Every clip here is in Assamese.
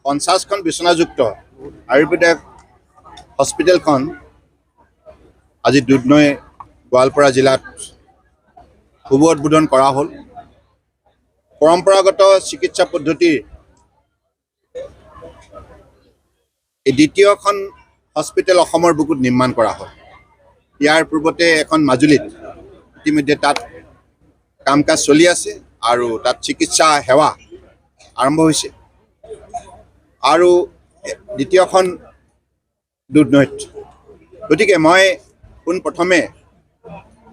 50খন বিচনাযুক্ত আয়ুৰ্বেদিক হস্পিটেলখন আজি দুধনৈ গোৱালপাৰা জিলাত শুভ উদ্বোধন কৰা হ'ল। পৰম্পৰাগত চিকিৎসা পদ্ধতিৰ এই দ্বিতীয়খন হস্পিটেল অসমৰ বুকুত নিৰ্মাণ কৰা হ'ল। ইয়াৰ পূৰ্বতে এখন মাজুলীত ইতিমধ্যে তাত কাম কাজ চলি আছে আৰু তাত চিকিৎসা সেৱা আৰম্ভ হৈছে আৰু দ্বিতীয়খন দুধনৈত। গতিকে মই পোনপ্ৰথমে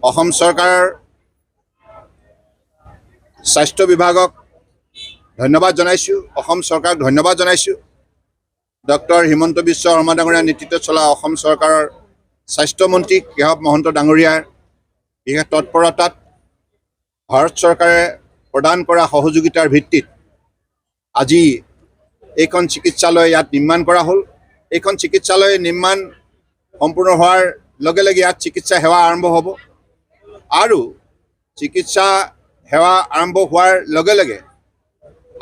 অসম চৰকাৰৰ স্বাস্থ্য বিভাগক ধন্যবাদ জনাইছোঁ, অসম চৰকাৰক ধন্যবাদ জনাইছোঁ। ডক্টৰ হিমন্ত বিশ্ব শৰ্মা ডাঙৰীয়াৰ নেতৃত্বত চলা অসম চৰকাৰৰ স্বাস্থ্যমন্ত্ৰী কেশৱ মহন্ত ডাঙৰীয়াৰ বিশেষ তৎপৰতাত ভাৰত চৰকাৰে প্ৰদান কৰা সহযোগিতাৰ ভিত্তিত আজি এইখন চিকিৎসালয় ইয়াত নিৰ্মাণ কৰা হ'ল। এইখন চিকিৎসালয় নিৰ্মাণ সম্পূৰ্ণ হোৱাৰ লগে লগে ইয়াত চিকিৎসা সেৱা আৰম্ভ হ'ব আৰু চিকিৎসা সেৱা আৰম্ভ হোৱাৰ লগে লগে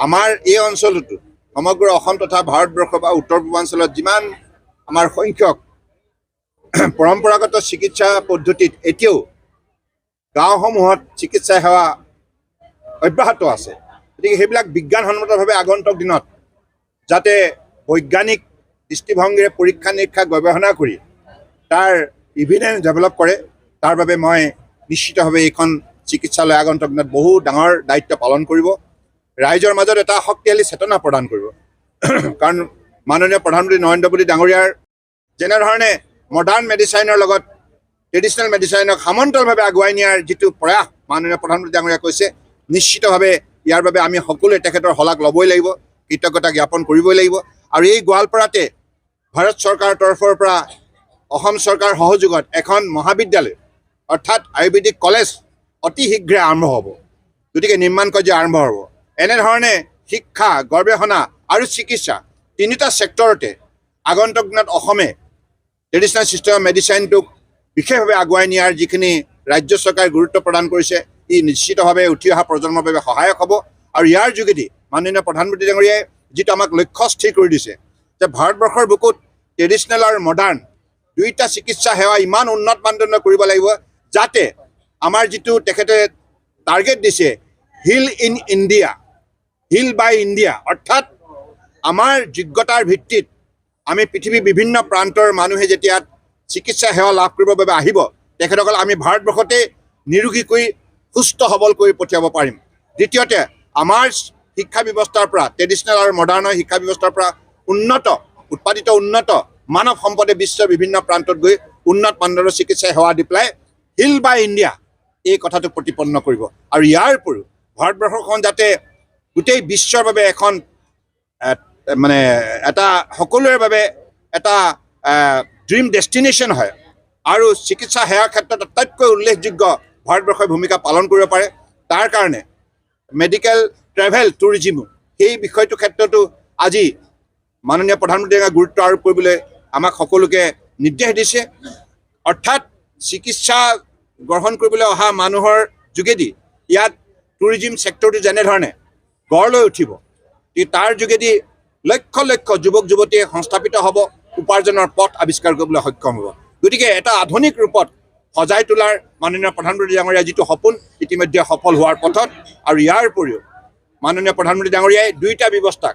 আমাৰ এই অঞ্চলতো সমগ্ৰ অসম তথা ভাৰতবৰ্ষ বা উত্তৰ পূৰ্বাঞ্চলত যিমান আমাৰ সংখ্যক পৰম্পৰাগত চিকিৎসা পদ্ধতিত এতিয়াও গাঁওসমূহত চিকিৎসা সেৱা অব্যাহত আছে। গতিকে সেইবিলাক বিজ্ঞানসন্মতভাৱে আগন্তুক দিনত যাতে বৈজ্ঞানিক দৃষ্টিভংগীৰে পৰীক্ষা নিৰীক্ষা গৱেষণা কৰি তাৰ ইভিডেন্স ডেভেলপ কৰে, তাৰ বাবে মই নিশ্চিতভাৱে এইখন চিকিৎসালয় আগন্তুক দিনত বহু ডাঙৰ দায়িত্ব পালন কৰিব, ৰাইজৰ মাজত এটা শক্তিশালী চেতনা প্ৰদান কৰিব। কাৰণ মাননীয় প্ৰধানমন্ত্ৰী নৰেন্দ্ৰ মোদী ডাঙৰীয়াৰ যেনেধৰণে মডাৰ্ণ মেডিচাইনৰ লগত ট্ৰেডিশ্যনেল মেডিচাইনক সমান্তৰালভাৱে আগুৱাই নিয়াৰ যিটো প্ৰয়াস মাননীয় প্ৰধানমন্ত্ৰী ডাঙৰীয়াই কৈছে, নিশ্চিতভাৱে ইয়াৰ বাবে আমি সকলোৱে তেখেতৰ শলাগ ল'বই লাগিব, কৃতজ্ঞতা জ্ঞাপন কৰিবই লাগিব। আৰু এই গোৱালপাৰাতে ভাৰত চৰকাৰৰ তৰফৰ পৰা অসম চৰকাৰৰ সহযোগত এখন মহাবিদ্যালয় অৰ্থাৎ আয়ুৰ্বেদিক কলেজ অতি শীঘ্ৰে আৰম্ভ হ'ব। গতিকে নিৰ্মাণ কাৰ্য আৰম্ভ হ'ব। এনেধৰণে শিক্ষা, গৱেষণা আৰু চিকিৎসা তিনিটা ছেক্টৰতে আগন্তুক দিনত অসমে ট্ৰেডিশ্যনেল ছিষ্টেম অফ মেডিচাইনটোক বিশেষভাৱে আগুৱাই নিয়াৰ যিখিনি ৰাজ্য চৰকাৰে গুৰুত্ব প্ৰদান কৰিছে, ই নিশ্চিতভাৱে উঠি অহা প্ৰজন্মৰ বাবে সহায়ক হ'ব। আৰু ইয়াৰ যোগেদি মাননীয় প্ৰধানমন্ত্ৰী ডাঙৰীয়াই যিটো আমাক লক্ষ্য স্থিৰ কৰি দিছে যে ভাৰতবৰ্ষৰ বুকুত ট্ৰেডিশ্যনেল আৰু মডাৰ্ণ দুয়োটা চিকিৎসা সেৱা ইমান উন্নত মানদণ্ড কৰিব লাগিব যাতে আমাৰ যিটো তেখেতে টাৰ্গেট দিছে heal in India, heal by India, অৰ্থাৎ আমাৰ যোগ্যতাৰ ভিত্তিত আমি পৃথিৱীৰ বিভিন্ন প্ৰান্তৰ মানুহে যেতিয়া চিকিৎসা সেৱা লাভ কৰিবৰ বাবে আহিব, তেখেতসকল আমি ভাৰতবৰ্ষতে নিৰোগীকৈ সুস্থ সবল কৰি পঠিয়াব পাৰিম। দ্বিতীয়তে আমাৰ শিক্ষা ব্যৱস্থাৰ পৰা ট্ৰেডিশ্যনেল আৰু মডাৰ্ণৰ শিক্ষা ব্যৱস্থাৰ পৰা উৎপাদিত উন্নত মানৱ সম্পদে বিশ্বৰ বিভিন্ন প্ৰান্তত গৈ উন্নত মানদণ্ডৰ চিকিৎসা সেৱা দি পেলাই হিল বাই ইণ্ডিয়া এই কথাটো প্ৰতিপন্ন কৰিব। আৰু ইয়াৰ উপৰিও ভাৰতবৰ্ষখন যাতে গোটেই বিশ্বৰ বাবে এখন মানে এটা সকলোৰে বাবে এটা ড্ৰিম ডেষ্টিনেশ্যন হয় আৰু চিকিৎসা সেৱাৰ ক্ষেত্ৰত আটাইতকৈ উল্লেখযোগ্য ভাৰতবৰ্ষই ভূমিকা পালন কৰিব পাৰে। তাৰ কাৰণে মেডিকেল ট্ৰেভেল টুৰিজিমো সেই বিষয়টোৰ ক্ষেত্ৰতো আজি মাননীয় প্ৰধানমন্ত্ৰীয়ে গুৰুত্ব আৰোপ কৰিবলৈ আমাক সকলোকে নিৰ্দেশ দিছে। অৰ্থাৎ চিকিৎসা গ্ৰহণ কৰিবলৈ অহা মানুহৰ যোগেদি ইয়াত টুৰিজিম ছেক্টৰটো যেনেধৰণে গঢ় লৈ উঠিব, তাৰ যোগেদি লক্ষ লক্ষ যুৱক যুৱতীয়ে সংস্থাপিত হ'ব, উপাৰ্জনৰ পথ আৱিষ্কাৰ কৰিবলৈ সক্ষম হ'ব। গতিকে এটা আধুনিক ৰূপত সজাই তোলাৰ মাননীয় প্ৰধানমন্ত্ৰী ডাঙৰীয়াৰ যিটো সপোন ইতিমধ্যে সফল হোৱাৰ পথত। আৰু ইয়াৰ উপৰিও মাননীয় প্ৰধানমন্ত্ৰী ডাঙৰীয়াই দুয়োটা ব্যৱস্থাক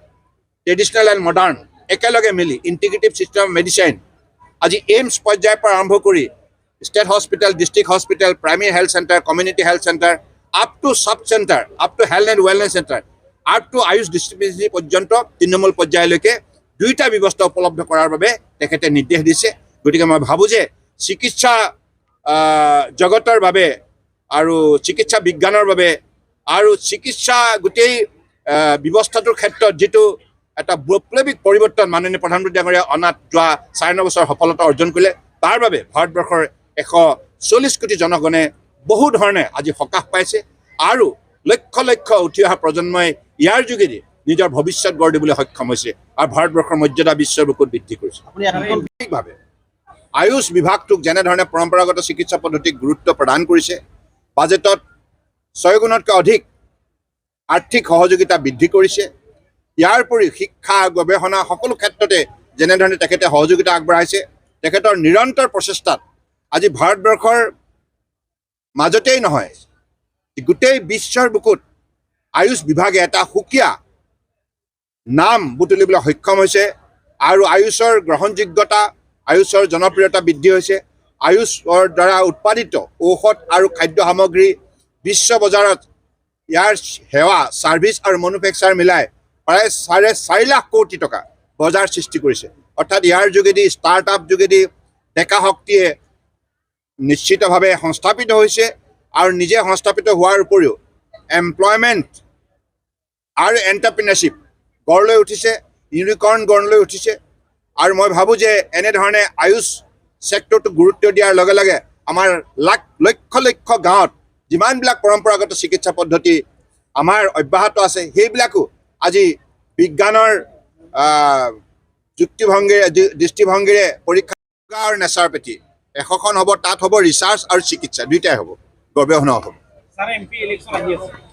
ট্ৰেডিশ্যনেল এণ্ড মডাৰ্ণ একেলগে মিলি ইণ্টিগ্ৰেটিভ ছিষ্টেম অফ মেডিচাইন আজি এইমছ পৰ্যায়ৰ পৰা আৰম্ভ কৰি state hospital, district hospital, primary health centre, community health centre, up to sub centre, up to health and wellness centre, up to Ayush distribution পৰ্যন্ত তৃণমূল পৰ্যায়লৈকে দুয়োটা ব্যৱস্থা উপলব্ধ কৰাৰ বাবে তেখেতে নিৰ্দেশ দিছে। গতিকে মই ভাবোঁ যে চিকিৎসা জগতৰ বাবে আৰু চিকিৎসা বিজ্ঞানৰ বাবে আৰু চিকিৎসা গোটেই ব্যৱস্থাটোৰ ক্ষেত্ৰত যিটো এটা বৈপ্লৱিক পৰিৱৰ্তন মাননীয় প্ৰধানমন্ত্ৰী ডাঙৰীয়াই অনাত যোৱা 4 বছৰ সফলতা অৰ্জন কৰিলে, তাৰ বাবে ভাৰতবৰ্ষৰ 140 কোটি জনগণে বহু ধৰণে আজি সকাহ পাইছে আৰু লক্ষ লক্ষ উঠি অহা প্ৰজন্মই ইয়াৰ যোগেদি নিজৰ ভৱিষ্যত গঢ় দিবলৈ সক্ষম হৈছে আৰু ভাৰতবৰ্ষৰ মৰ্যাদা বিশ্বৰ বুকুত বৃদ্ধি কৰিছে। ভাৱে আয়ুষ বিভাগটোক যেনেধৰণে পৰম্পৰাগত চিকিৎসা পদ্ধতিক গুৰুত্ব প্ৰদান কৰিছে, বাজেটত 6 গুণতকৈ অধিক আৰ্থিক সহযোগিতা বৃদ্ধি কৰিছে, ইয়াৰ উপৰি শিক্ষা গৱেষণা সকলো ক্ষেত্ৰতে যেনেধৰণে তেখেতে সহযোগিতা আগবঢ়াইছে তেখেতৰ নিৰন্তৰ প্ৰচেষ্টাত আজি ভাৰতবৰ্ষৰ মাজতেই নহয় গোটেই বিশ্বৰ বুকুত আয়ুষ বিভাগে এটা সুকীয়া নাম বুটলিবলৈ সক্ষম হৈছে আৰু আয়ুষৰ গ্ৰহণযোগ্যতা আয়ুষৰ জনপ্ৰিয়তা বৃদ্ধি হৈছে আয়ুষৰ দ্বাৰা উৎপাদিত ঔষধ আৰু খাদ্য সামগ্ৰী বিশ্ব বজাৰত ইয়াৰ সেৱা ছাৰ্ভিচ আৰু মেনুফেকচাৰ মিলাই প্ৰায় 4.5 লাখ কোটি টকা বজাৰ সৃষ্টি কৰিছে অৰ্থাৎ ইয়াৰ যোগেদি ষ্টাৰ্টআপ যোগেদি ডেকা শক্তিয়ে নিশ্চিতভাৱে সংস্থাপিত হৈছে আৰু নিজে সংস্থাপিত হোৱাৰ উপৰিও এমপ্লয়মেণ্ট আৰু এণ্টাৰপ্ৰিনাৰশ্বিপ গঢ় লৈ উঠিছে ইউনিকৰ্ণ গঢ় লৈ উঠিছে আৰু মই ভাবোঁ যে এনেধৰণে আয়ুষ ছেক্টৰটো গুৰুত্ব দিয়াৰ লগে লগে আমাৰ লক্ষ লক্ষ গাঁৱত যিমানবিলাক পৰম্পৰাগত চিকিৎসা পদ্ধতি আমাৰ অব্যাহত আছে সেইবিলাকো আজি বিজ্ঞানৰ দৃষ্টিভংগীৰে পৰীক্ষা আৰু নেচাৰপেথি এশখন হ'ব তাত হ'ব ৰিচাৰ্চ আৰু চিকিৎসা দুইটাই হ'ব গৱেষণা হ'ব। ছাৰ এমপি ইলেকশ্যন আহি আছে